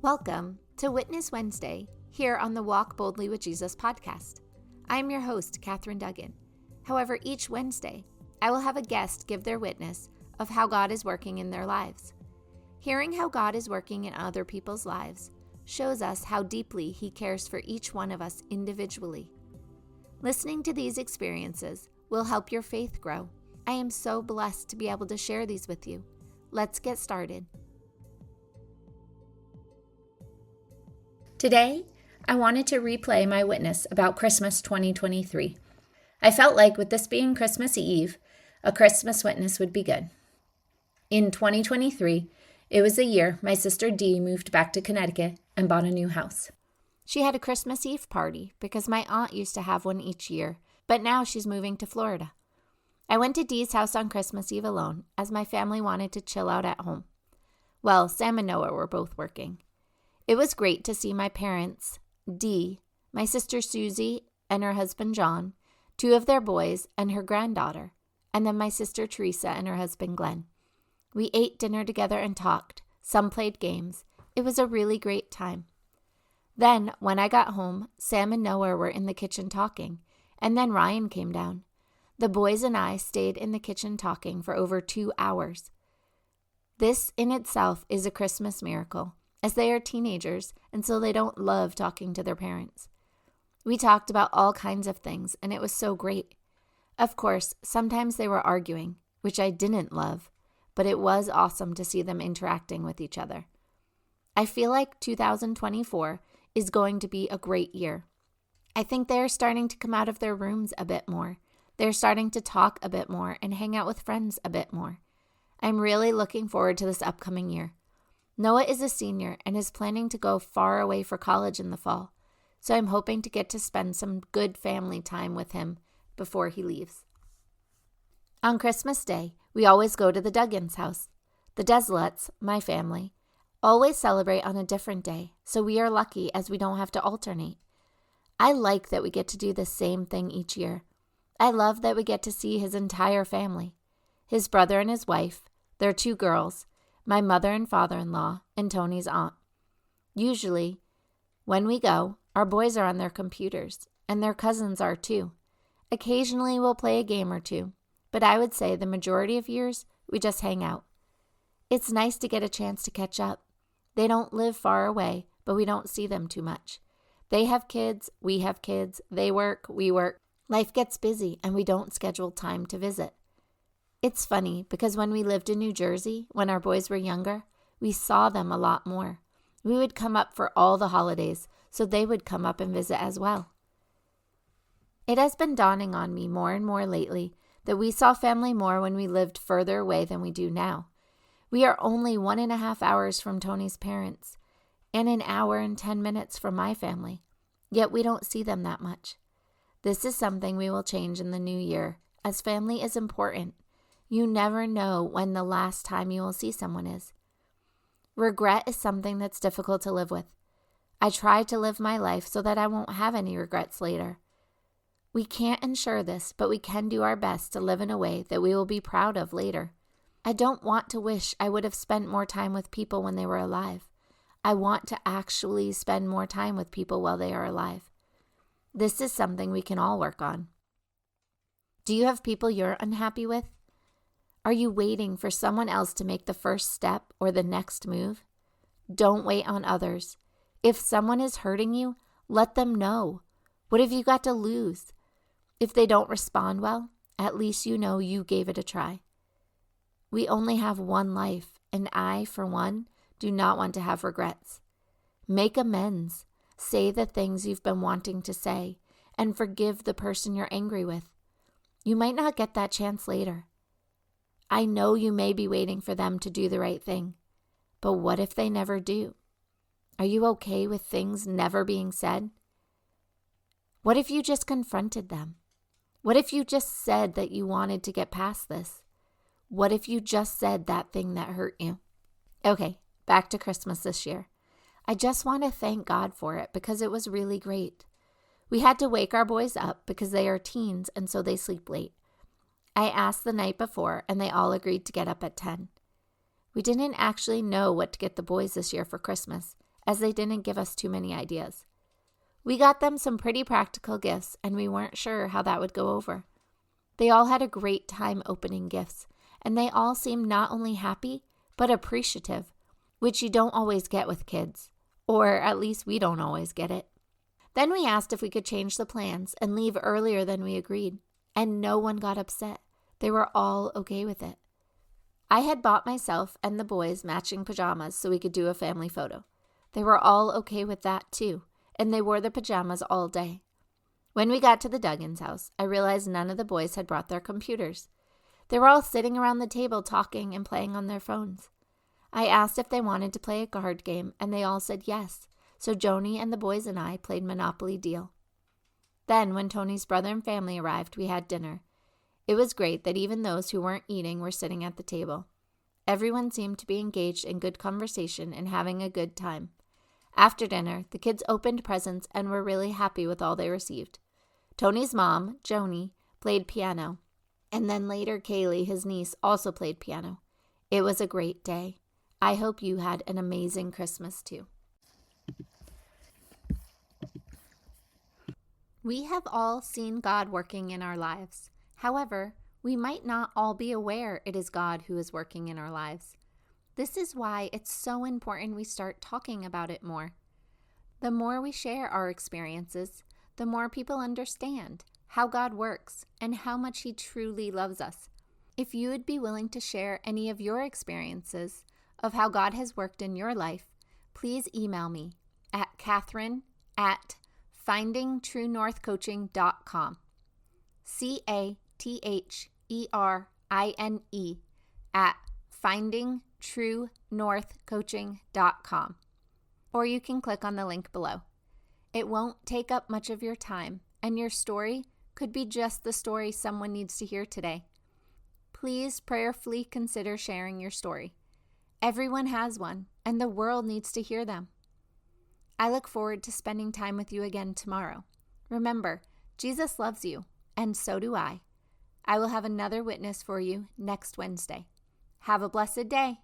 Welcome to Witness Wednesday here on the Walk Boldly with Jesus podcast. I'm your host, Katherine Duggan. However, each Wednesday, I will have a guest give their witness of how God is working in their lives. Hearing how God is working in other people's lives shows us how deeply He cares for each one of us individually. Listening to these experiences will help your faith grow. I am so blessed to be able to share these with you. Let's get started. Today, I wanted to replay my witness about Christmas 2023. I felt like with this being Christmas Eve, a Christmas witness would be good. In 2023, it was the year my sister Dee moved back to Connecticut and bought a new house. She had a Christmas Eve party because my aunt used to have one each year, but now she's moving to Florida. I went to Dee's house on Christmas Eve alone as my family wanted to chill out at home. Well, Sam and Noah were both working. It was great to see my parents, Dee, my sister Susie and her husband John, two of their boys and her granddaughter, and then my sister Teresa and her husband Glenn. We ate dinner together and talked. Some played games. It was a really great time. Then, when I got home, Sam and Noah were in the kitchen talking, and then Ryan came down. The boys and I stayed in the kitchen talking for over 2 hours. This in itself is a Christmas miracle, as they are teenagers and so they don't love talking to their parents. We talked about all kinds of things, and it was so great. Of course, sometimes they were arguing, which I didn't love, but it was awesome to see them interacting with each other. I feel like 2024 is going to be a great year. I think they are starting to come out of their rooms a bit more. They're starting to talk a bit more and hang out with friends a bit more. I'm really looking forward to this upcoming year. Noah is a senior and is planning to go far away for college in the fall, so I'm hoping to get to spend some good family time with him before he leaves. On Christmas Day, we always go to the Duggins' house. The Deslets, my family, always celebrate on a different day, so we are lucky as we don't have to alternate. I like that we get to do the same thing each year. I love that we get to see his entire family, his brother and his wife, their 2 girls, my mother and father-in-law, and Tony's aunt. Usually, when we go, our boys are on their computers, and their cousins are too. Occasionally, we'll play a game or two, but I would say the majority of years, we just hang out. It's nice to get a chance to catch up. They don't live far away, but we don't see them too much. They have kids, we have kids, they work, we work. Life gets busy, and we don't schedule time to visit. It's funny because when we lived in New Jersey, when our boys were younger, we saw them a lot more. We would come up for all the holidays, so they would come up and visit as well. It has been dawning on me more and more lately that we saw family more when we lived further away than we do now. We are only 1.5 hours from Tony's parents and 1 hour and 10 minutes from my family, yet we don't see them that much. This is something we will change in the new year, as family is important. You never know when the last time you will see someone is. Regret is something that's difficult to live with. I try to live my life so that I won't have any regrets later. We can't ensure this, but we can do our best to live in a way that we will be proud of later. I don't want to wish I would have spent more time with people when they were alive. I want to actually spend more time with people while they are alive. This is something we can all work on. Do you have people you're unhappy with? Are you waiting for someone else to make the first step or the next move? Don't wait on others. If someone is hurting you, let them know. What have you got to lose? If they don't respond well, at least you know you gave it a try. We only have one life, and I, for one, do not want to have regrets. Make amends. Say the things you've been wanting to say, and forgive the person you're angry with. You might not get that chance later. I know you may be waiting for them to do the right thing, but what if they never do? Are you okay with things never being said? What if you just confronted them? What if you just said that you wanted to get past this? What if you just said that thing that hurt you? Okay, back to Christmas this year. I just want to thank God for it because it was really great. We had to wake our boys up because they are teens and so they sleep late. I asked the night before, and they all agreed to get up at 10. We didn't actually know what to get the boys this year for Christmas, as they didn't give us too many ideas. We got them some pretty practical gifts, and we weren't sure how that would go over. They all had a great time opening gifts, and they all seemed not only happy, but appreciative, which you don't always get with kids, or at least we don't always get it. Then we asked if we could change the plans and leave earlier than we agreed, and no one got upset. They were all okay with it. I had bought myself and the boys matching pajamas so we could do a family photo. They were all okay with that too, and they wore the pajamas all day. When we got to the Duggins house, I realized none of the boys had brought their computers. They were all sitting around the table talking and playing on their phones. I asked if they wanted to play a card game, and they all said yes, so Joni and the boys and I played Monopoly Deal. Then, when Tony's brother and family arrived, we had dinner. It was great that even those who weren't eating were sitting at the table. Everyone seemed to be engaged in good conversation and having a good time. After dinner, the kids opened presents and were really happy with all they received. Tony's mom, Joni, played piano, and then later Kaylee, his niece, also played piano. It was a great day. I hope you had an amazing Christmas too. We have all seen God working in our lives. However, we might not all be aware it is God who is working in our lives. This is why it's so important we start talking about it more. The more we share our experiences, the more people understand how God works and how much He truly loves us. If you would be willing to share any of your experiences of how God has worked in your life, please email me at Catherine@findingtruenorthcoaching.com. CATHERINE at findingtruenorthcoaching.com. Or you can click on the link below. It won't take up much of your time, and your story could be just the story someone needs to hear today. Please prayerfully consider sharing your story. Everyone has one, and the world needs to hear them. I look forward to spending time with you again tomorrow. Remember, Jesus loves you, and so do I. I will have another witness for you next Wednesday. Have a blessed day.